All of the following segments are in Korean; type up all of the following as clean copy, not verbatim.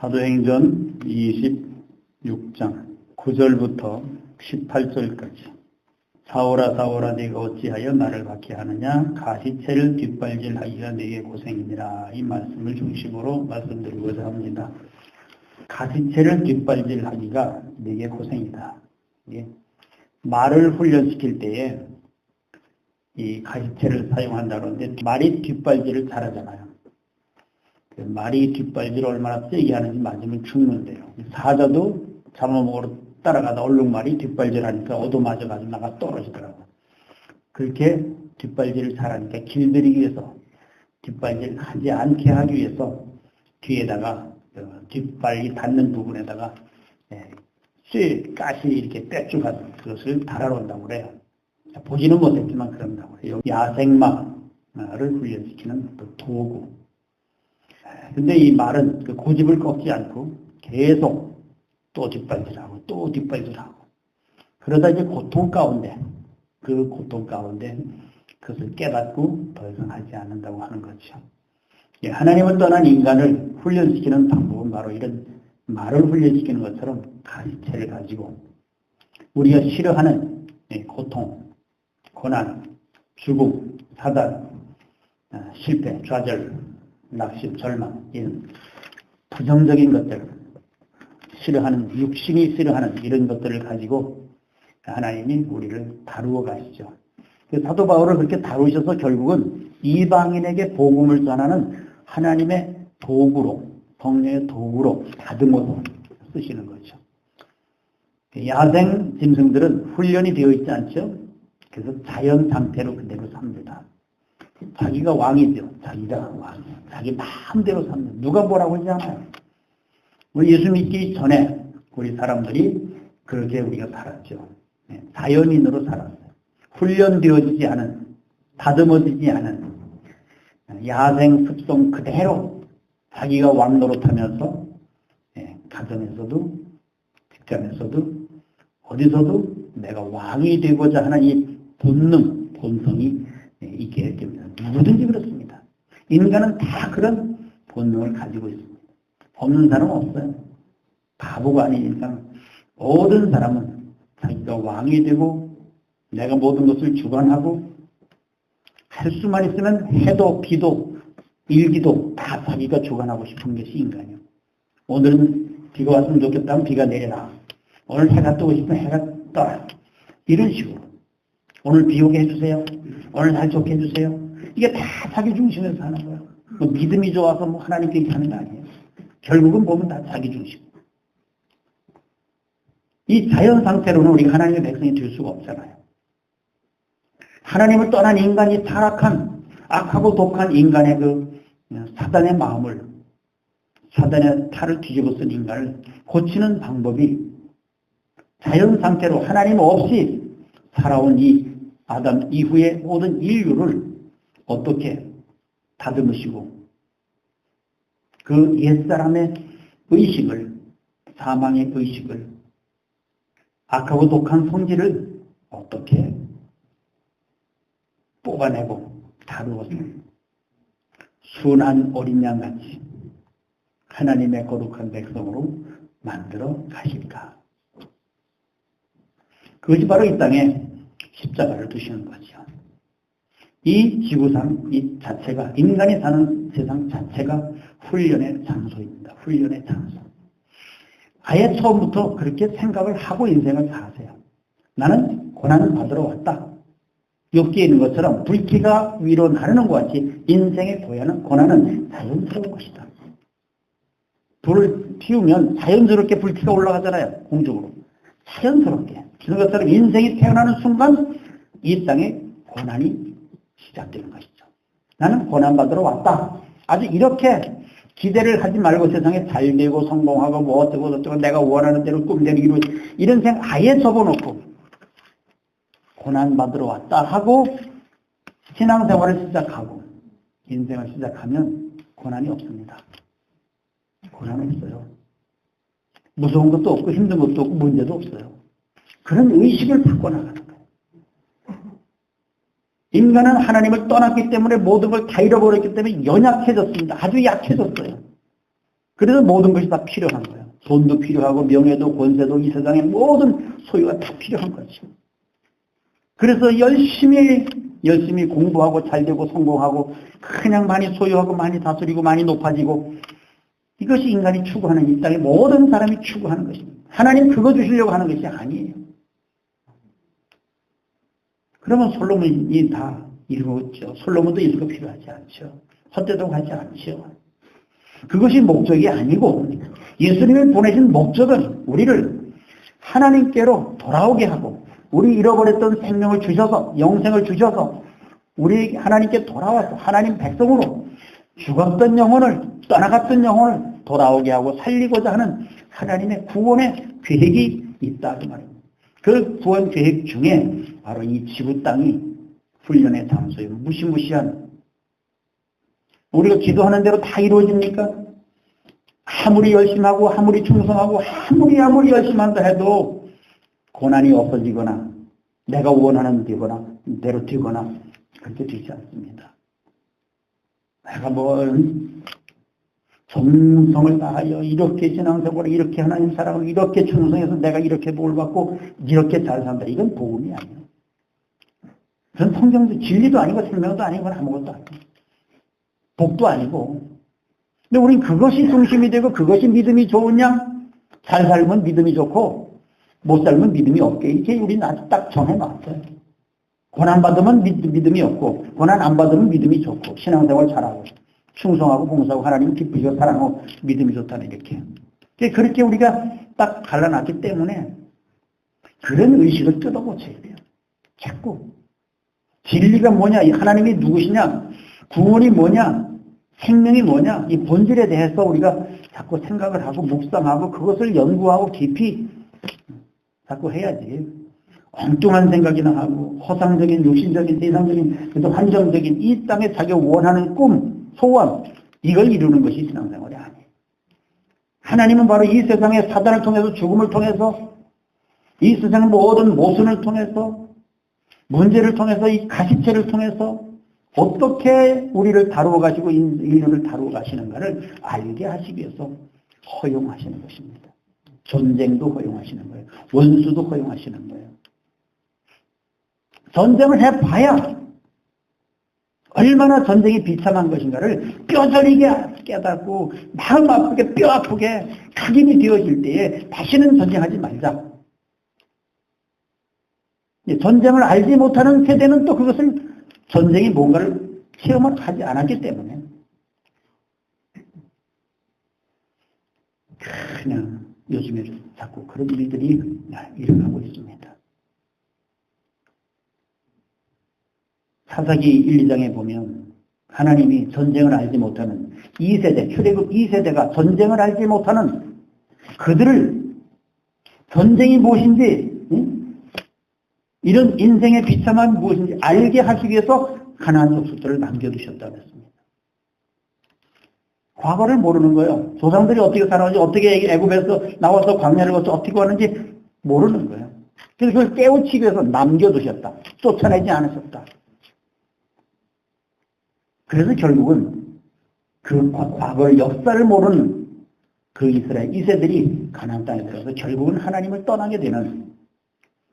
사도행전 26장 9절부터 18절까지. 사울아 사울아 네가 어찌하여 나를 박해하느냐, 가시체를 뒷발질하기가 네게 고생이니라. 이 말씀을 중심으로 말씀드리고자 합니다. 가시체를 뒷발질하기가 네게 고생이다. 말을 훈련시킬 때에 이 가시체를 사용한다는데, 말이 뒷발질을 잘하잖아요. 말이 뒷발질을 얼마나 세게 하는지 맞으면 죽는데요. 사자도 잡아먹으러 따라가다 얼룩말이 뒷발질하니까 얻어맞아가지고 나가 떨어지더라고요. 그렇게 뒷발질을 잘하니까 길들이기 위해서, 뒷발질 하지 않게 하기 위해서 뒤에다가 뒷발이 닿는 부분에다가 쇠, 가시 이렇게 떼쭉한 그것을 달아놓는다고 그래요. 보지는 못했지만 그런다고 그래요. 야생마를 훈련시키는 도구. 근데 이 말은 그 고집을 꺾지 않고 계속 또 뒷발질하고 또 뒷발질하고, 그러다 이제 고통 가운데, 그 고통 가운데 그것을 깨닫고 더 이상 하지 않는다고 하는 거죠. 하나님을 떠난 인간을 훈련시키는 방법은 바로 이런 말을 훈련시키는 것처럼 가시체를 가지고 우리가 싫어하는 고통, 고난, 죽음, 사단, 실패, 좌절, 낙심, 절망, 이런 부정적인 것들, 싫어하는, 육신이 싫어하는 이런 것들을 가지고 하나님이 우리를 다루어 가시죠. 사도 바울을 그렇게 다루셔서 결국은 이방인에게 복음을 전하는 하나님의 도구로, 성령의 도구로 다듬어서 쓰시는 거죠. 야생 짐승들은 훈련이 되어 있지 않죠. 그래서 자연 상태로 그대로 삽니다. 자기가 왕이죠. 자기가 왕. 자기 마음대로 삽니다. 누가 뭐라고 하지 않아요. 우리 예수 믿기 전에 우리 사람들이 그렇게 우리가 살았죠. 자연인으로 살았어요. 훈련되어지지 않은, 다듬어지지 않은 야생 습성 그대로 자기가 왕 노릇하면서 가정에서도 직장에서도 어디서도 내가 왕이 되고자 하는 이 본능, 본성이 있게 됩니다. 누구든지 그렇습니다. 인간은 다 그런 본능을 가지고 있습니다. 없는 사람은 없어요. 바보가 아닌 이상 모든 사람은 자기가 왕이 되고 내가 모든 것을 주관하고 할 수만 있으면 해도 비도 일기도 다 자기가 주관하고 싶은 것이 인간이에요. 오늘은 비가 왔으면 좋겠다면 비가 내려라. 오늘 해가 뜨고 싶으면 해가 떠라. 이런 식으로. 오늘 비 오게 해주세요. 오늘 날 좋게 해주세요. 이게 다 자기 중심에서 하는 거예요. 뭐 믿음이 좋아서 뭐 하나님께 하는 거 아니에요. 결국은 보면 다 자기 중심. 이 자연 상태로는 우리가 하나님의 백성이 될 수가 없잖아요. 하나님을 떠난 인간이 타락한, 악하고 독한 인간의 그 사단의 마음을, 사단의 탈을 뒤집어 쓴 인간을 고치는 방법이 자연 상태로 하나님 없이 살아온 이 아담 이후의 모든 인류를 어떻게 다듬으시고 그 옛사람의 의식을, 사망의 의식을, 악하고 독한 성질을 어떻게 뽑아내고 다루어서 순한 어린 양같이 하나님의 거룩한 백성으로 만들어 가실까. 그것이 바로 이 땅에 십자가를 두시는 거죠. 이 지구상 이 자체가, 인간이 사는 세상 자체가 훈련의 장소입니다. 훈련의 장소. 아예 처음부터 그렇게 생각을 하고 인생을 사세요. 나는 고난을 받으러 왔다. 욥기에 있는 것처럼 불길가 위로 나르는 것 같이 인생의 고난은 자연스러운 것이다. 불을 피우면 자연스럽게 불길가 올라가잖아요. 공중으로. 자연스럽게. 그런 것처럼 인생이 태어나는 순간 이 땅에 고난이 시작되는 것이죠. 나는 고난받으러 왔다. 아주 이렇게 기대를 하지 말고 세상에 잘 되고 성공하고 뭐 어쩌고 저쩌고 내가 원하는 대로 꿈대로 이런 생각 아예 접어놓고 고난받으러 왔다 하고 신앙생활을 시작하고 인생을 시작하면 고난이 없습니다. 고난은 없어요. 무서운 것도 없고 힘든 것도 없고 문제도 없어요. 그런 의식을 바꿔나가는 거예요. 인간은 하나님을 떠났기 때문에 모든 걸 다 잃어버렸기 때문에 연약해졌습니다. 아주 약해졌어요. 그래서 모든 것이 다 필요한 거예요. 돈도 필요하고 명예도 권세도 이 세상의 모든 소유가 다 필요한 거죠. 그래서 열심히 공부하고 잘되고 성공하고 그냥 많이 소유하고 많이 다스리고 많이 높아지고 이것이 인간이 추구하는 이 땅의 모든 사람이 추구하는 것입니다. 하나님 그거 주시려고 하는 것이 아니에요. 그러면 솔로몬이 다 이루었죠. 솔로몬도 이수가 필요하지 않죠. 헛되도 가지 않죠. 그것이 목적이 아니고 예수님을 보내신 목적은 우리를 하나님께로 돌아오게 하고 우리 잃어버렸던 생명을 주셔서 영생을 주셔서 우리 하나님께 돌아와서 하나님 백성으로 죽었던 영혼을 떠나갔던 영혼을 돌아오게 하고 살리고자 하는 하나님의 구원의 계획이 있다 그 말입니다. 그 구원 계획 중에 바로 이 지구 땅이 훈련의 장소예요. 무시무시한 우리가 기도하는 대로 다 이루어집니까? 아무리 열심히 하고 아무리 충성하고 아무리 열심히 한다 해도 고난이 없어지거나 내가 원하는 대로 되거나 그렇게 되지 않습니다. 내가 정성을 다하여 이렇게 신앙생활을 이렇게 하나님 사랑을 이렇게 충성해서 내가 이렇게 복을 받고 이렇게 잘 산다. 이건 복음이 아니에요. 그건 성경도 진리도 아니고 생명도 아니고 아무것도 아니고 복도 아니고. 근데 우린 그것이 중심이 되고 그것이 믿음이 좋으냐? 잘 살면 믿음이 좋고 못 살면 믿음이 없게 이렇게 우리는 아주 딱 정해놨어요. 고난 받으면 믿음이 없고 고난 안 받으면 믿음이 좋고 신앙생활 잘하고 충성하고 봉사하고 하나님 기쁘시고 사랑하고 믿음이 좋다는 이렇게. 그렇게 우리가 딱 갈라놨기 때문에 그런 의식을 뜯어고쳐야 돼요. 자꾸. 진리가 뭐냐? 하나님이 누구시냐? 구원이 뭐냐? 생명이 뭐냐? 이 본질에 대해서 우리가 자꾸 생각을 하고 묵상하고 그것을 연구하고 깊이 자꾸 해야지. 엉뚱한 생각이나 하고 허상적인 육신적인 세상적인 그래도 한정적인 이 땅에 자기가 원하는 꿈, 소원 이걸 이루는 것이 신앙생활이 아니에요. 하나님은 바로 이 세상의 사단을 통해서 죽음을 통해서 이 세상의 모든 모순을 통해서 문제를 통해서 이 가시체를 통해서 어떻게 우리를 다루어 가시고 인류를 다루어 가시는가를 알게 하시기 위해서 허용하시는 것입니다. 전쟁도 허용하시는 거예요. 원수도 허용하시는 거예요. 전쟁을 해봐야 얼마나 전쟁이 비참한 것인가를 뼈저리게 깨닫고 마음 아프게 뼈 아프게 각인이 되어질 때에 다시는 전쟁하지 말자. 전쟁을 알지 못하는 세대는 또 그것을 전쟁이 뭔가를 체험을 하지 않았기 때문에 그냥 요즘에 자꾸 그런 일들이 일어나고 있습니다. 사사기 1, 2장에 보면 하나님이 전쟁을 알지 못하는 2세대, 출애굽 2세대가 전쟁을 알지 못하는 그들을 전쟁이 무엇인지 이런 인생의 비참함이 무엇인지 알게 하시기 위해서 가나안 족속들을 남겨두셨다고 했습니다. 과거를 모르는 거예요. 조상들이 어떻게 살았는지 어떻게 애굽에서 나와서 광야를 거쳐 어떻게 왔는지 모르는 거예요. 그래서 그걸 깨우치기 위해서 남겨두셨다. 쫓아내지 않으셨다. 그래서 결국은 그 과거의 역사를 모르는 그 이스라엘 2세들이 가나안 땅에 들어서 결국은 하나님을 떠나게 되는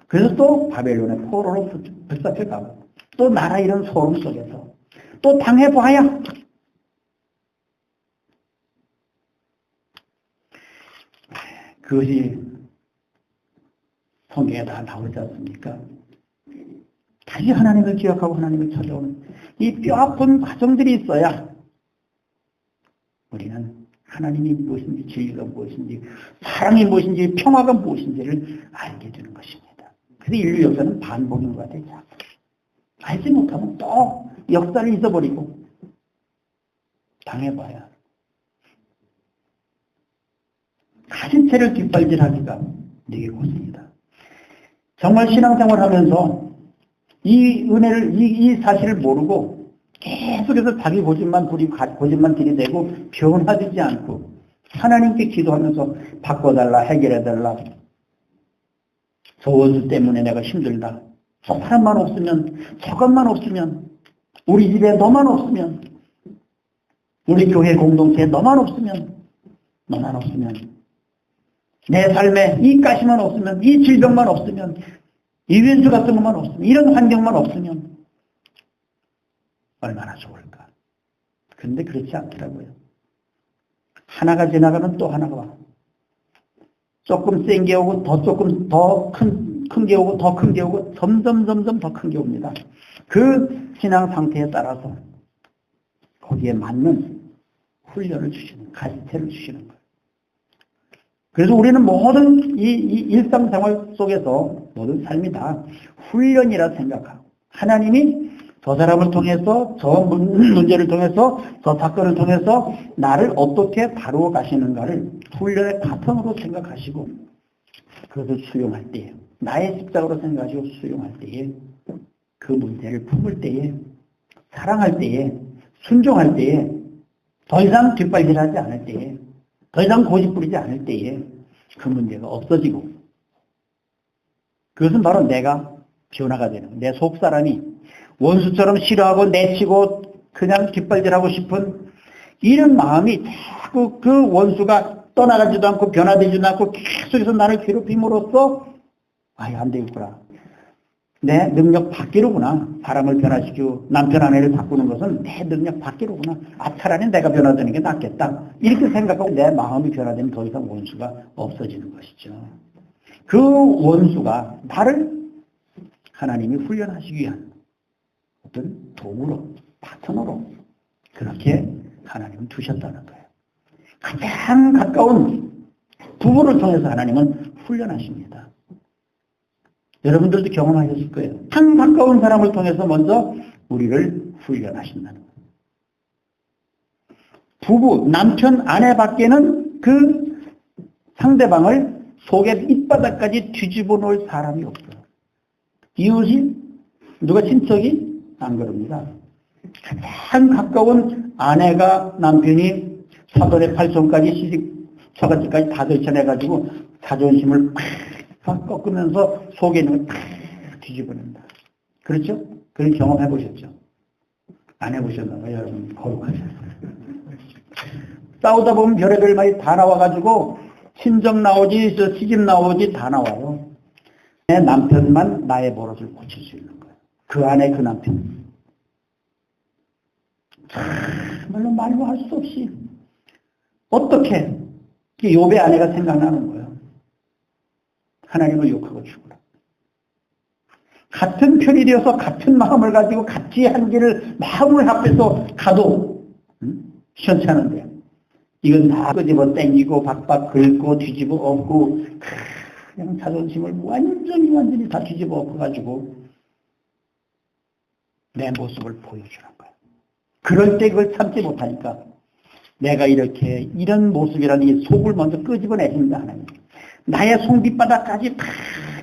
그래서 또 바벨론의 포로로 붙잡혀가고 또 나라 이런 소름 속에서 또 당해봐야 그것이 성경에 다 나오지 않습니까? 다시 하나님을 기억하고 하나님을 찾아오는 이 뼈아픈 과정들이 있어야 우리는 하나님이 무엇인지 진리가 무엇인지 사랑이 무엇인지 평화가 무엇인지를 알게 되는 것입니다. 그래서 인류 역사는 반복인 것 같아요. 알지 못하면 또 역사를 잊어버리고 당해봐야 가진 채를 뒷발질하기가 되게 고생이다. 정말 신앙생활하면서 이 은혜를 이 사실을 모르고 계속해서 자기 고집만 부리고 고집만 들이대고 변화되지 않고 하나님께 기도하면서 바꿔달라 해결해달라 저 원수 때문에 내가 힘들다 저 사람만 없으면 저것만 없으면 우리 집에 너만 없으면 우리 교회 공동체에 너만 없으면 너만 없으면, 내 삶에 이 가시만 없으면, 이 질병만 없으면, 이 윈수 같은 것만 없으면, 이런 환경만 없으면 얼마나 좋을까. 그런데 그렇지 않더라고요. 하나가 지나가면 또 하나가 와. 조금 센 게 오고 조금 더 큰 게 오고 더 큰 게 오고 점점 더 큰 게 옵니다. 그 신앙 상태에 따라서 거기에 맞는 훈련을 주시는, 가르침을 주시는 거예요. 그래서 우리는 모든 이 일상생활 속에서 모든 삶이 다 훈련이라 생각하고, 하나님이 저 사람을 통해서, 저 문제를 통해서, 저 사건을 통해서 나를 어떻게 다루어 가시는가를 훈련의 바탕으로 생각하시고, 그것을 수용할 때에, 나의 십자가로 생각하시고 수용할 때에, 그 문제를 품을 때에, 사랑할 때에, 순종할 때에, 더 이상 뒷발질하지 않을 때에, 더 이상 고집 부리지 않을 때에 그 문제가 없어지고, 그것은 바로 내가 변화가 되는 거예요. 내 속사람이 원수처럼 싫어하고 내치고 그냥 뒷발질하고 싶은 이런 마음이 자꾸 그 원수가 떠나가지도 않고 변화되지도 않고 계속해서 나를 괴롭힘으로써 아예 안 되겠구나. 내 능력 밖이로구나. 사람을 변화시키고 남편 아내를 바꾸는 것은 내 능력 밖이로구나. 차라리 내가 변화되는 게 낫겠다. 이렇게 생각하고 내 마음이 변화되면 더 이상 원수가 없어지는 것이죠. 그 원수가 나를 하나님이 훈련하시기 위한 어떤 도구로, 파트너로 그렇게 하나님은 두셨다는 거예요. 가장 가까운 부부를 통해서 하나님은 훈련하십니다. 여러분들도 경험하셨을 거예요. 가장 가까운 사람을 통해서 먼저 우리를 훈련하신다는 거예요. 부부, 남편, 아내 밖에는 그 상대방을 속에 밑바닥까지 뒤집어 놓을 사람이 없어요. 이웃이, 누가 친척이 안 그럽니다. 가장 가까운 아내가 남편이 사돈의 팔손까지 시집 처갓집까지 다 들쳐내가지고 자존심을 팍 꺾으면서 속에 있는 걸 팍 뒤집어낸다. 그렇죠? 그런 경험 해보셨죠? 안 해보셨나 봐요. 여러분 거룩하셨어요. 싸우다 보면 별의별 말이 다 나와가지고 친정 나오지 시집 나오지 다 나와요. 내 남편만 나의 버릇을 고칠 수 있는 거예요. 그 안에 그 남편. 정말로 말로 할 수 없이 어떻게 욥의 아내가 생각나는 거예요. 하나님을 욕하고 죽으라. 같은 편이 되어서 같은 마음을 가지고 같이 한 길을 마음을 합해서 가도 시원치 않은데 이건 다 끄집어 땡기고 박박 긁고 뒤집어 엎고 그냥 자존심을 완전히 다 뒤집어 엎어가지고 내 모습을 보여주는 거예요. 그럴 때 그걸 참지 못하니까 내가 이렇게 이런 모습이라는 이 속을 먼저 끄집어내십니다. 하나님. 나의 손깃바닥까지 다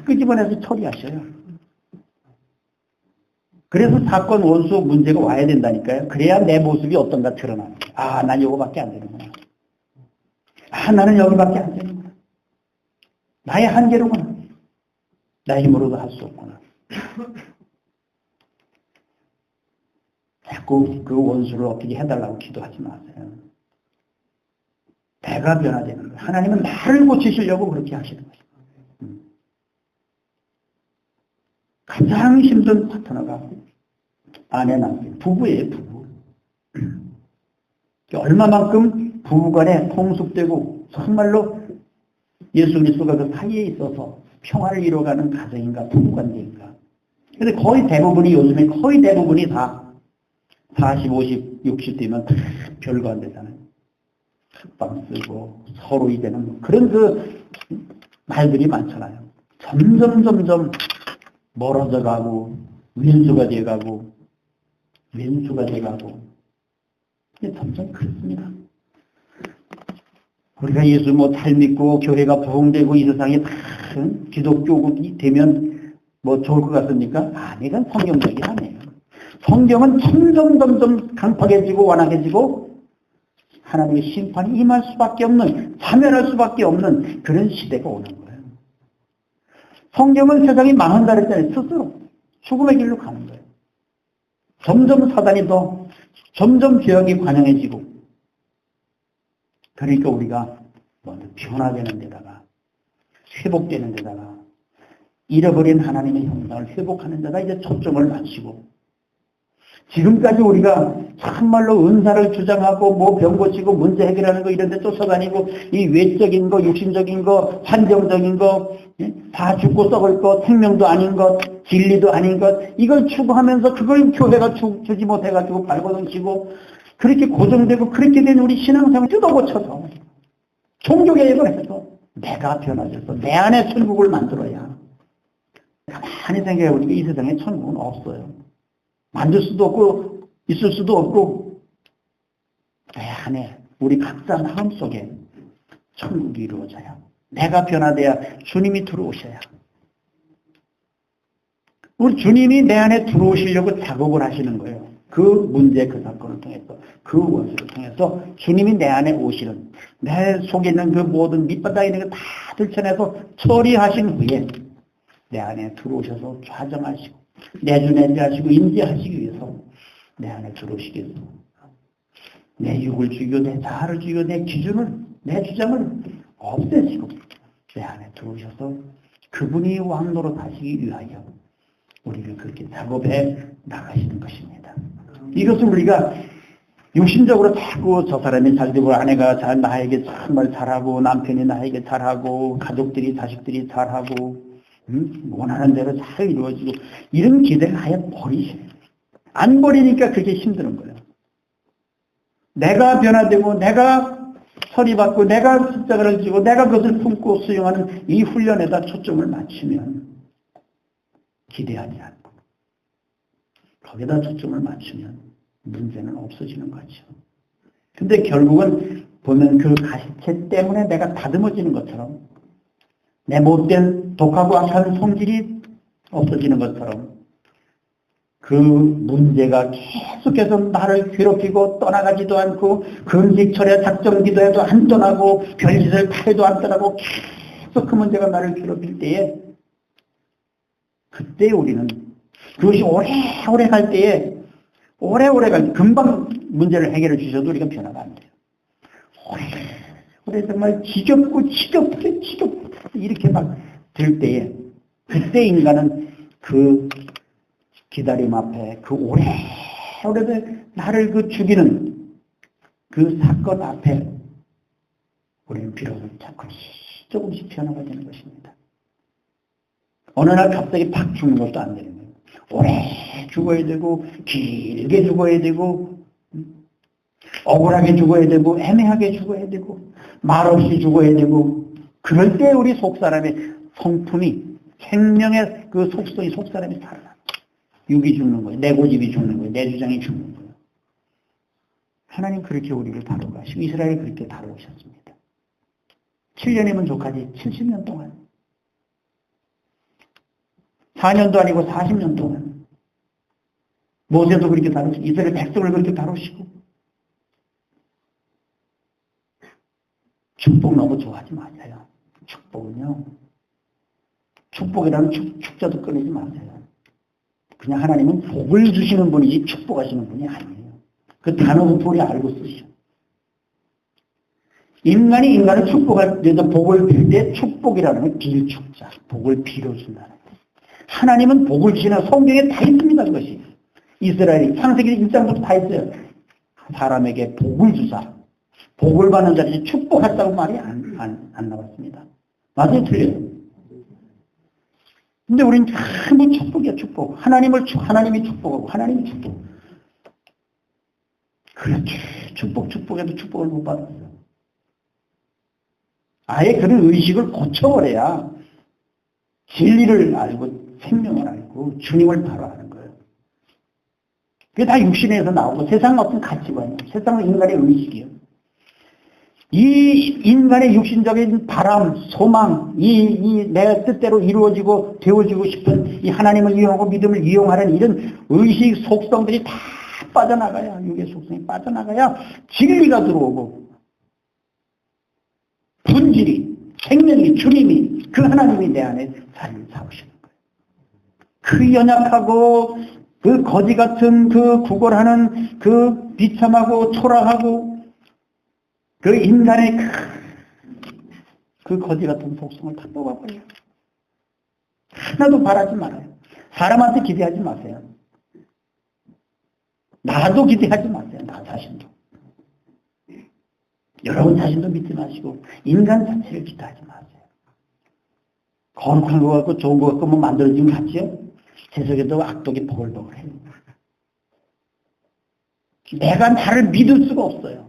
끄집어내서 처리하셔요. 그래서 사건 원수 문제가 와야 된다니까요. 그래야 내 모습이 어떤가 드러나는 거예요. 아, 난 요거밖에 안 되는구나. 아, 나는 여기밖에 안 되는구나. 나의 한계로구나. 나의 힘으로도 할 수 없구나. 자꾸 그 원수를 어떻게 해달라고 기도하지 마세요. 내가 변화되는 거예요. 하나님은 나를 고치시려고 그렇게 하시는 거예요. 가장 힘든 파트너가 아내, 남편, 부부예요, 부부. 얼마만큼 부부간에 통숙되고 정말로 예수 그리스도가 그 사이에 있어서 평화를 이루어가는 가정인가, 부부관계인가. 근데 거의 대부분이 요즘에 거의 대부분이 다 40, 50, 60 되면 별거 안 되잖아요. 흑방 쓰고 서로 이제는 그런 그 말들이 많잖아요. 점점 멀어져 가고 윈수가 돼가고 윈수가 돼가고 점점 그렇습니다. 우리가 예수 잘 믿고 교회가 부흥되고 이 세상에 다 기독교국이 되면 좋을 것 같습니까? 아니, 이건 성경적이 아니에요. 성경은 점점 강팍해지고 완악해지고 하나님의 심판이 임할 수밖에 없는, 사면할 수밖에 없는 그런 시대가 오는 거예요. 성경은 세상이 망한다 그랬잖아요. 스스로 죽음의 길로 가는 거예요. 점점 사단이 점점 죄악이 관영해지고, 그러니까 우리가 먼저 변화되는 데다가 회복되는 데다가 잃어버린 하나님의 형상을 회복하는 데다 이제 초점을 맞추고 지금까지 우리가 참말로 은사를 주장하고 뭐 병 고치고 문제 해결하는 거 이런 데 쫓아다니고 이 외적인 거 육신적인 거 환경적인 거 다 죽고 썩을 것 생명도 아닌 것 진리도 아닌 것 이걸 추구하면서 그걸 교회가 주지 못해가지고 발버둥치고 그렇게 고정되고 그렇게 된 우리 신앙생활을 뜯어고쳐서 종교개혁을 해서 내가 변화돼서 내 안에 천국을 만들어야 가만히 생각해보니까 이 세상에 천국은 없어요. 만들 수도 없고 있을 수도 없고 내 안에 우리 각자 마음속에 천국이 이루어져야 내가 변화돼야 주님이 들어오셔야 우리 주님이 내 안에 들어오시려고 작업을 하시는 거예요. 그 문제 그 사건을 통해서 그 원수를 통해서 주님이 내 안에 오시는 내 속에 있는 그 모든 밑바닥에 있는 거 다 들춰내서 처리하신 후에 내 안에 들어오셔서 좌정하시고 내주내지하시고 임재하시기 위해서 내 안에 들어오시기 위해서 내 육을 죽이고 내 자아를 죽이고 내 기준을 내 주장을 없애시고 내 안에 들어오셔서 그분이 왕노로 하시기 위하여 우리를 그렇게 작업해 나가시는 것입니다. 이것을 우리가 육신적으로 자꾸 저 사람이 잘 되고 아내가 나에게 정말 잘하고 남편이 나에게 잘하고 가족들이 자식들이 잘하고 원하는 대로 잘 이루어지고 이런 기대를 아예 버리셔요. 안 버리니까 그게 힘드는 거예요. 내가 변화되고 내가 서리받고 내가 십자가를 지고 내가 그것을 품고 수용하는 이 훈련에다 초점을 맞추면 기대하지 않고 거기다 초점을 맞추면 문제는 없어지는 거죠. 근데 결국은 보면 그 가시체 때문에 내가 다듬어지는 것처럼 내 못된 독하고 악한 성질이 없어지는 것처럼 그 문제가 계속해서 나를 괴롭히고 떠나가지도 않고 금식철에 작정기도해도 안 떠나고 별짓을 다 해도 안 떠나고 계속 그 문제가 나를 괴롭힐 때에 그때 우리는 그것이 오래오래 갈 때에 오래오래 갈 때 금방 문제를 해결해 주셔도 우리가 변화가 안 돼요. 오래 정말 지겹고 이렇게 막 될 때에 그때 인간은 그 기다림 앞에 그 오래오래 나를 그 죽이는 그 사건 앞에 우리는 비로소 조금씩 변화가 되는 것입니다. 어느 날 갑자기 팍 죽는 것도 안 되는 거예요. 오래 죽어야 되고 길게 죽어야 되고 억울하게 죽어야 되고 애매하게 죽어야 되고 말없이 죽어야 되고 그럴 때 우리 속사람의 성품이 생명의 그 속성이 속사람이 살아나. 육이 죽는 거예요. 내 고집이 죽는 거예요. 내 주장이 죽는 거예요. 하나님 그렇게 우리를 다루가시고 이스라엘을 그렇게 다루셨습니다. 7년이면 족하지 70년 동안 4년도 아니고 40년 동안 모세도 그렇게 다루시고 이스라엘 백성을 그렇게 다루시고 축복 너무 좋아하지 마세요. 축복은요. 축복이라는 축자도 꺼내지 마세요. 그냥 하나님은 복을 주시는 분이지 축복하시는 분이 아니에요. 그 단어 본이 알고 쓰시오. 인간이 인간을 축복할 때 복을 빌 때 축복이라는 건 빌축자, 복을 빌어준다는 거예요. 하나님은 복을 주시는 성경에 다 있습니다. 그것이. 이스라엘이 창세기 1장부터 다 있어요. 사람에게 복을 주사. 복을 받는 자를 축복했다고 말이 안 나왔습니다. 맞아요? 틀려요? 근데 우리는 전부 축복이야, 축복. 하나님이 축복하고, 하나님이 축복. 그렇게 축복해도 축복을 못 받았어요. 아예 그런 의식을 고쳐버려야 진리를 알고, 생명을 알고, 주님을 바로 아는 거예요. 그게 다 육신에서 나오고, 세상 어떤 가치관이에요. 세상은 인간의 의식이에요. 이 인간의 육신적인 바람, 소망, 내 뜻대로 이루어지고 되어지고 싶은 이 하나님을 이용하고 믿음을 이용하는 이런 의식 속성들이 다 빠져나가야, 육의 속성이 빠져나가야 진리가 들어오고 분질이, 생명이, 주님이, 그 하나님이 내 안에 자리를 잡으시는 거예요. 그 연약하고 그 거지 같은 그 구걸하는 그 비참하고 초라하고 그 인간의 그 거지 같은 속성을 다 뽑아버려요. 하나도 바라지 말아요. 사람한테 기대하지 마세요. 나도 기대하지 마세요. 나 자신도. 여러분 자신도 믿지 마시고 인간 자체를 기대하지 마세요. 거룩한 거 같고 좋은 거 같고 뭐 만들어지면 같지요? 제 속에도 악독이 보글보글해요. 내가 나를 믿을 수가 없어요.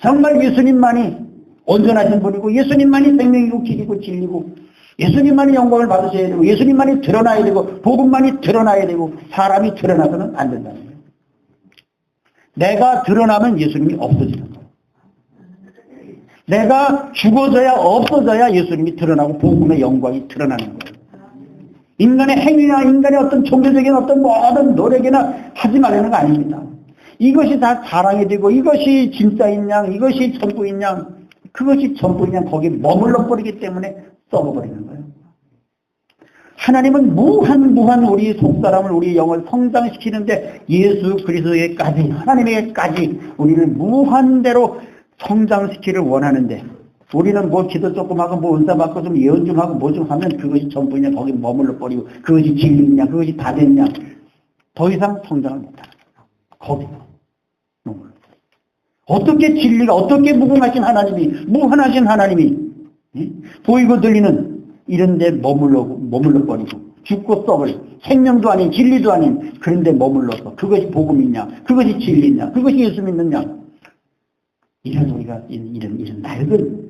정말 예수님만이 온전하신 분이고 예수님만이 생명이고 길이고 진리고 예수님만이 영광을 받으셔야 되고 예수님만이 드러나야 되고 복음만이 드러나야 되고 사람이 드러나서는 안 된다는 거예요. 내가 드러나면 예수님이 없어지는 거예요. 내가 죽어져야 없어져야 예수님이 드러나고 복음의 영광이 드러나는 거예요. 인간의 행위나 인간의 어떤 종교적인 어떤 모든 노력이나 하지 말라는 거 아닙니다. 이것이 다 사랑이 되고 이것이 진짜인 양, 이것이 전부인 양, 그것이 전부인 양 거기에 머물러 버리기 때문에 썩어버리는 거예요. 하나님은 무한 우리 속사람을 우리 영을 성장시키는데 예수 그리스도에게까지 하나님에게까지 우리를 무한대로 성장시키기를 원하는데 우리는 뭐 기도 조금 하고 뭐 은사 받고 좀 예언 좀 하고 뭐 좀 하면 그것이 전부냐 거기 머물러 버리고 그것이 진리냐 그것이 다 됐냐 더 이상 성장을 못하는 거기 머물러 어떻게 진리가 어떻게 무궁하신 하나님이 무한하신 하나님이 보이고 들리는 이런 데 머물러 버리고 죽고 썩을 생명도 아닌 진리도 아닌 그런 데 머물러서 그것이 복음이냐 그것이 진리냐 그것이 예수 믿느냐 이런 우리가 이런 낡은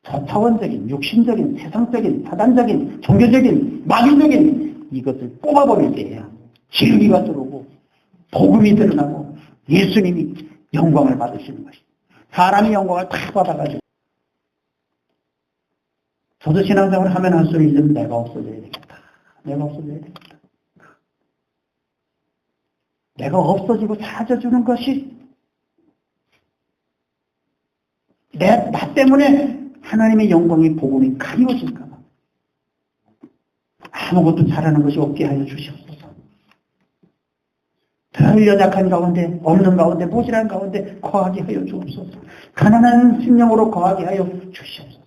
저차원적인 육신적인 세상적인 사단적인 종교적인 마귀적인 이것을 뽑아버릴 때에야 진리가 들어오고 복음이 드러나고 예수님이 영광을 받으시는 것이 사람이 영광을 다 받아가지고 저도 신앙생활을 하면 할수록 이제 내가 없어져야 되겠다. 내가 없어져야 되겠다. 내가 없어지고 사라져주는 것이 나 때문에 하나님의 영광의 복음이 가리워질까 봐 아무것도 잘하는 것이 없게 하여 주시옵소서. 별 연약한 가운데 없는 가운데 모질한 가운데 거하게 하여 주옵소서. 가난한 심령으로 거하게 하여 주시옵소서.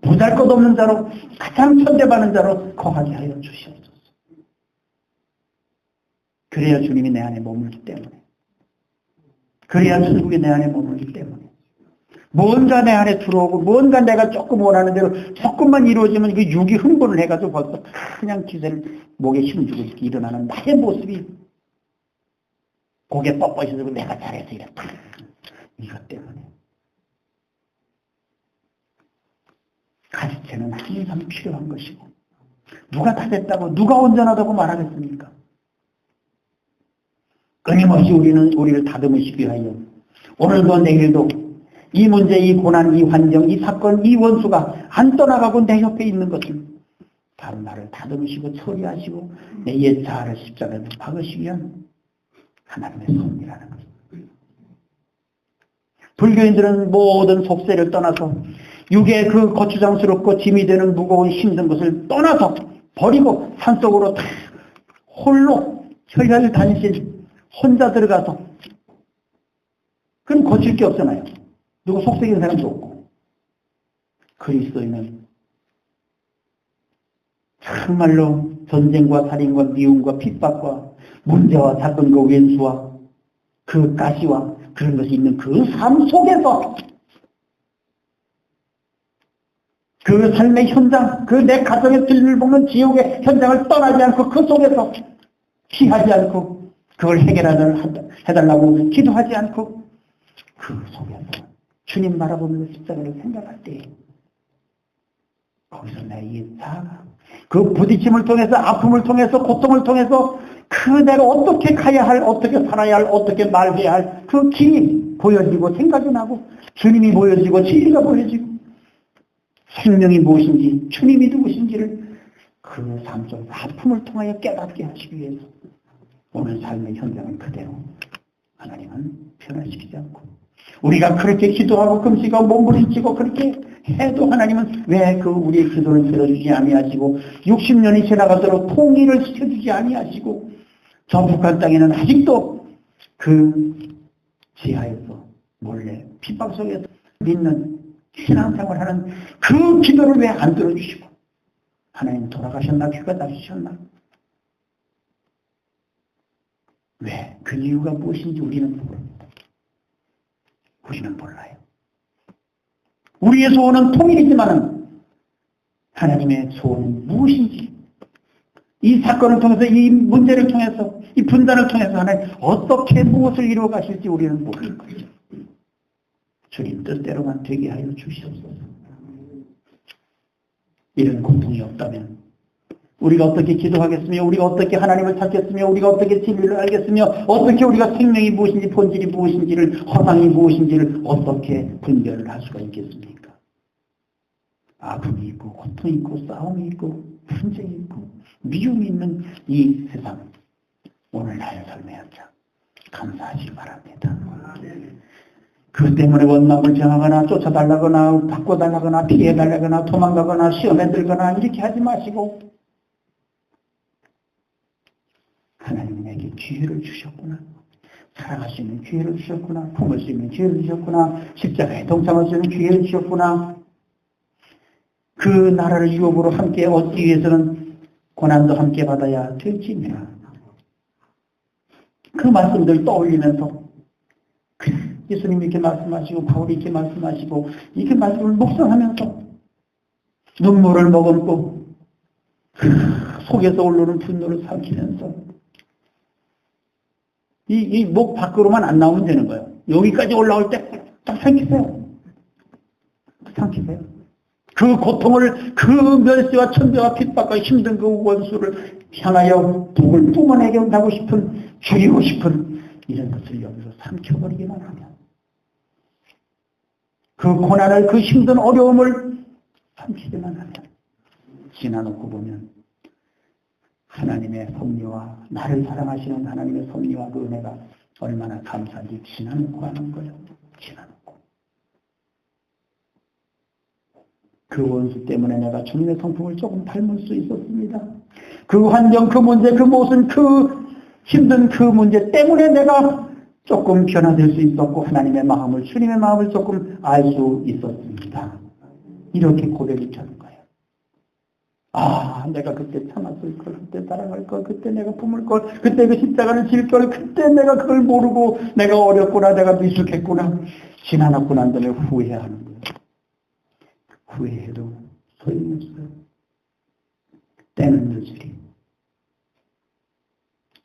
보잘것없는 자로 가장 천대받는 자로 거하게 하여 주시옵소서. 그래야 주님이 내 안에 머물기 때문에 그래야 천국이 내 안에 머물기 때문에 뭔가 내 안에 들어오고 뭔가 내가 조금 원하는 대로 조금만 이루어지면 그 육이 흥분을 해가지고 벌써 그냥 기세를 목에 힘주고 이렇게 일어나는 나의 모습이 고개 뻣뻣이 들고 내가 잘해서 이랬다. 이것 때문에 가지체는 항상 필요한 것이고 누가 다 됐다고 누가 온전하다고 말하겠습니까? 끊임없이 우리를 다듬으시기 위하여 오늘도 내일도 이 문제, 이 고난, 이 환경, 이 사건, 이 원수가 안 떠나가고 내 옆에 있는 것을 바로 나를 다듬으시고 처리하시고 내 옛 자아를 십자가에 박으시기 위한 하나님의 섭리라는 것입니다. 불교인들은 모든 속세를 떠나서 육의 그 거추장스럽고 짐이 되는 무거운 힘든 것을 떠나서 버리고 산속으로 다 홀로 혈혈 단신 혼자 들어가서 그럼 거칠 게 없잖아요. 누구 속삭이는 사람도 없고 그리스도인은 정말로 전쟁과 살인과 미움과 핍박과 문제와 사건과 왼수와 그 가시와 그런 것이 있는 그 삶 속에서 그 삶의 현장, 그 내 가정의 길을 보는 지옥의 현장을 떠나지 않고 그 속에서 피하지 않고 그걸 해달라고 기도하지 않고 그 속에서 주님 바라보면서 십자가를 생각할 때 거기서 나의 자아가 그 부딪힘을 통해서 아픔을 통해서 고통을 통해서 그 내가 어떻게 가야 할 어떻게 살아야 할 어떻게 말해야 할 그 길이 보여지고 생각이 나고 주님이 보여지고 진리가 보여지고 생명이 무엇인지 주님이 누구신지를 그 삶 속에서 아픔을 통하여 깨닫게 하시기 위해서 오늘 삶의 현장은 그대로 하나님은 변화시키지 않고 우리가 그렇게 기도하고 금식하고 몸부림치고 그렇게 해도 하나님은 왜 그 우리의 기도를 들어주지 아니하시고 60년이 지나가도록 통일을 시켜주지 아니하시고 저 북한 땅에는 아직도 그 지하에서 몰래 핍박 속에서 믿는 신앙생활하는 그 기도를 왜 안 들어주시고 하나님 돌아가셨나 귀가 닫히셨나? 왜? 그 이유가 무엇인지 우리는 모릅니다. 우리는 몰라요. 우리의 소원은 통일이지만 하나님의 소원은 무엇인지 이 사건을 통해서 이 문제를 통해서 이 분단을 통해서 하나님 어떻게 무엇을 이루어 가실지 우리는 모르는 거죠. 주님 뜻대로만 되게 하여 주시옵소서. 이런 고통이 없다면 우리가 어떻게 기도하겠으며 우리가 어떻게 하나님을 찾겠으며 우리가 어떻게 진리를 알겠으며 어떻게 우리가 생명이 무엇인지 본질이 무엇인지를 허상이 무엇인지를 어떻게 분별을 할 수가 있겠습니까? 아픔이 있고 고통이 있고 싸움이 있고 분쟁이 있고 미움이 있는 이 세상 오늘 나의 삶의 현장 감사하시기 바랍니다. 그 때문에 원망을 정하거나 쫓아달라거나 바꿔달라거나 피해달라거나 도망가거나 시험에 들거나 이렇게 하지 마시고 하나님은 내게 기회를 주셨구나. 사랑할 수 있는 기회를 주셨구나. 품을 수 있는 기회를 주셨구나. 십자가에 동참할 수 있는 기회를 주셨구나. 그 나라를 유업으로 함께 얻기 위해서는 고난도 함께 받아야 될지며 그 말씀들 떠올리면서 예수님이 이렇게 말씀하시고 바울이 이렇게 말씀하시고 이렇게 말씀을 묵상하면서 눈물을 머금고 속에서 올라오는 분노를 삼키면서 이 목 밖으로만 안 나오면 되는 거예요. 여기까지 올라올 때 딱 삼키세요. 삼키세요. 그 고통을 그 멸시와 천대와 핍박과 힘든 그 원수를 향하여 독을 뿜어내게 하고 싶은 죽이고 싶은 이런 것을 여기서 삼켜버리기만 하면 그 고난을 그 힘든 어려움을 삼키기만 하면 지나놓고 보면 하나님의 섭리와 나를 사랑하시는 하나님의 섭리와 그 은혜가 얼마나 감사한지 지나놓고 하는 거예요. 지나놓고. 그 원수 때문에 내가 주님의 성품을 조금 닮을 수 있었습니다. 그 환경, 그 문제, 그 모순, 그 힘든 그 문제 때문에 내가 조금 변화될 수 있었고 하나님의 마음을, 주님의 마음을 조금 알 수 있었습니다. 이렇게 고백이 되는 거예요. 아, 내가 그때 참았을 걸, 그때 사랑할 걸, 그때 내가 품을 걸, 그때 그 십자가를 질 걸, 그때 내가 그걸 모르고 내가 어렸구나, 내가 미숙했구나, 지나놨고 난 다음에 후회하는 거예요. 후회해도 소용이 없어요. 때는 늦으리.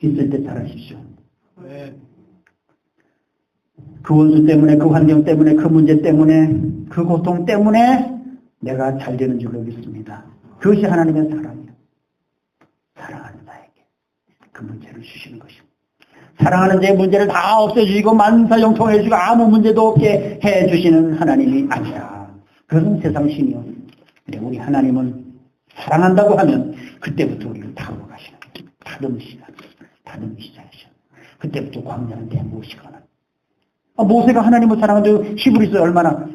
있을 때 잘하십시오. 네. 그 원수 때문에, 그 환경 때문에, 그 문제 때문에, 그 고통 때문에 내가 잘 되는 줄로 믿습니다. 그것이 하나님의 사랑이에요. 사랑하는 자에게 그 문제를 주시는 것입니다. 사랑하는 자의 문제를 다 없애주시고 만사형통해주시고 아무 문제도 없게 해주시는 하나님이 아니라 그것은 세상 신이요. 우리 하나님은 사랑한다고 하면 그때부터 우리를 다루어 가시는 거예요. 다듬는 시작이죠. 그때부터 광야는 무엇이거나. 모세가 하나님을 사랑하는데 히브리서 얼마나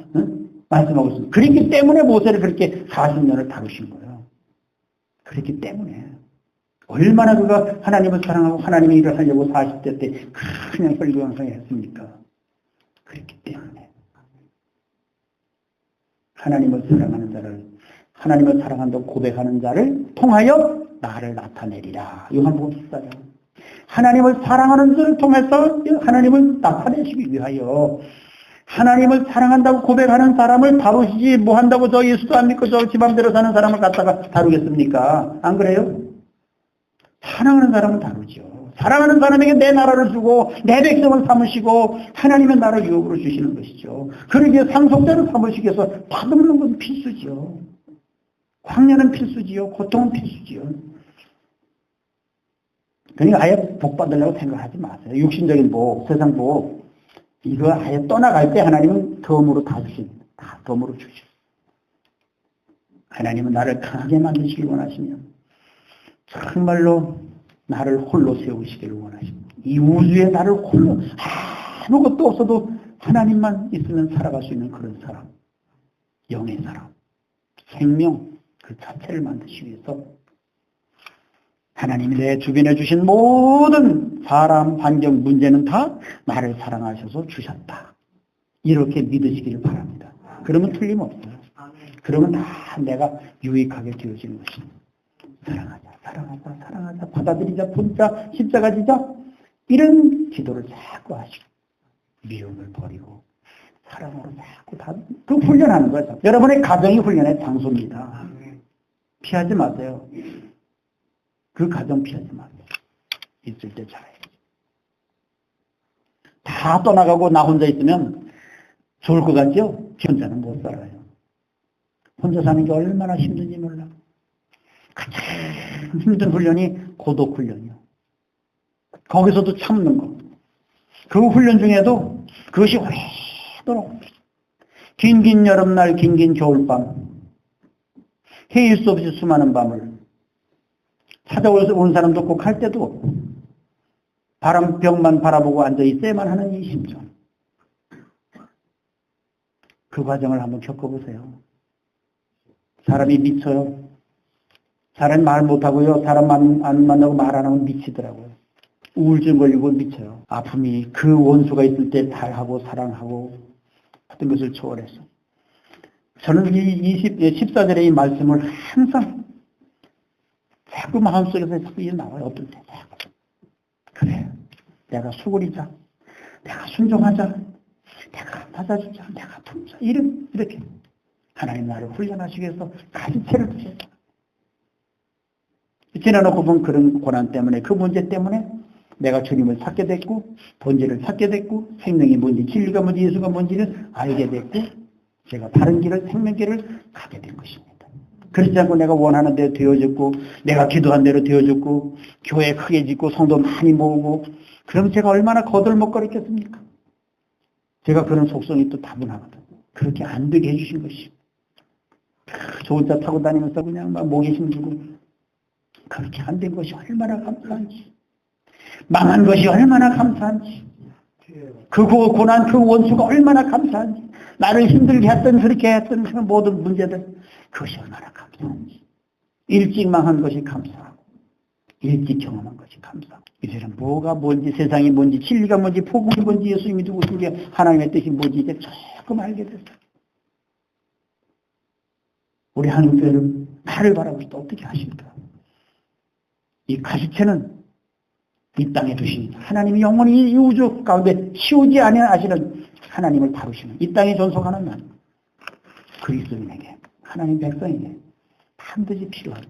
말씀하고 있습니다. 그렇기 때문에 모세를 그렇게 40년을 다루신 거예요. 그렇기 때문에 얼마나 그가 하나님을 사랑하고 하나님의 일을 하려고 40대 때 그냥 혈기왕성히 했습니까? 그렇기 때문에 하나님을 사랑하는 자를, 하나님을 사랑한다고 고백하는 자를 통하여 나를 나타내리라. 요한복음 14장. 하나님을 사랑하는 자를 통해서 하나님을 나타내시기 위하여 하나님을 사랑한다고 고백하는 사람을 다루시지 뭐 한다고 저 예수도 안 믿고 저 지맘대로 사는 사람을 갖다가 다루겠습니까? 안 그래요? 사랑하는 사람은 다루죠. 사랑하는 사람에게 내 나라를 주고 내 백성을 삼으시고 하나님의 나라를 유업으로 주시는 것이죠. 그러기에 상속자를 삼으시기 위해서 다듬는 건 필수죠. 광야는 필수지요. 고통은 필수지요. 그러니까 아예 복 받으려고 생각하지 마세요. 육신적인 복, 세상 복 이거 아예 떠나갈 때 하나님은 덤으로 다 주십니다. 다 덤으로 주십니다. 하나님은 나를 강하게 만드시길 원하시면 정말로 나를 홀로 세우시기를 원하십니다. 이 우주에 나를 홀로 아무것도 없어도 하나님만 있으면 살아갈 수 있는 그런 사람, 영의 사람, 생명 그 자체를 만드시기 위해서 하나님이 내 주변에 주신 모든 사람, 환경, 문제는 다 나를 사랑하셔서 주셨다. 이렇게 믿으시기를 바랍니다. 그러면 틀림없어요. 그러면 다 내가 유익하게 되어지는 것입니다. 사랑하자, 사랑하자, 사랑하자, 받아들이자, 품자, 십자가 지자, 이런 기도를 자꾸 하시고 미움을 버리고 사랑으로 자꾸 그 훈련하는 거죠. 여러분의 가정이 훈련의 장소입니다. 피하지 마세요. 그 가정 피하지 마세요. 있을 때 잘해야지. 다 떠나가고 나 혼자 있으면 좋을 것 같죠? 혼자는 못 살아요. 혼자 사는 게 얼마나 힘든지 몰라. 가장 힘든 훈련이 고독 훈련이요. 거기서도 참는 거. 그 훈련 중에도 그것이 오래도록 긴긴 여름날 긴긴 겨울밤 헤일 수 없이 수많은 밤을 찾아온 사람도 꼭 할 때도 없고 바람병만 바라보고 앉아있어야만 하는 이 심정. 그 과정을 한번 겪어보세요. 사람이 미쳐요. 사람이 말 못하고요. 사람 안 만나고 말 안 하면 미치더라고요. 우울증 걸리고 미쳐요. 아픔이 그 원수가 있을 때 달하고 사랑하고 하던 것을 초월해서. 저는 이 14절의 이 말씀을 항상 자꾸 마음속에서 자꾸 이게 나와요. 어떨 때. 그래. 내가 수그리자. 내가 순종하자. 내가 받아주자. 내가 품자. 이렇게. 하나님 나를 훈련하시기 위해서 가지채를 두셨다. 지나놓고 본 그런 고난 때문에 그 문제 때문에 내가 주님을 찾게 됐고 본질을 찾게 됐고 생명이 뭔지 진리가 뭔지 예수가 뭔지를 알게 됐고 제가 다른 길을 생명길을 가게 된 것입니다. 그렇지 않고 내가 원하는 대로 되어졌고 내가 기도한 대로 되어졌고 교회 크게 짓고 성도 많이 모으고 그럼 제가 얼마나 거들먹거렸겠습니까? 제가 그런 속성이 또 다분하거든. 그렇게 안 되게 해주신 것이 좋은 차 타고 다니면서 그냥 막 목에 힘주고 그렇게 안 된 것이 얼마나 감사한지 망한 것이 얼마나 감사한지 그 고난 그 원수가 얼마나 감사한지 나를 힘들게 했던 그렇게 했던 그 모든 문제들 그것이 얼마나 감사한지 일찍 망한 것이 감사하고 일찍 경험한 것이 감사하고 이제는 뭐가 뭔지 세상이 뭔지 진리가 뭔지 복음이 뭔지 예수님이 누구신지 하나님의 뜻이 뭔지 이제 조금 알게 됐어요. 우리 하나님께서는 나를 바라보시 또 어떻게 하실까? 이 가시체는 이 땅에 두신 하나님이 영원히 이 우주 가운데 치우지 아니하시는 하나님을 다루시는 이 땅에 존속하는 날 그리스도인에게 하나님 백성에게 반드시 필요한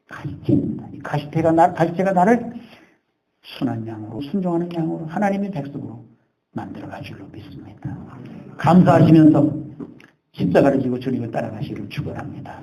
가시체입니다. 이 가시체가 나를 순한 양으로 순종하는 양으로 하나님의 백성으로 만들어갈 줄로 믿습니다. 감사하시면서 십자가를 지고 주님을 따라가시기를 축원합니다.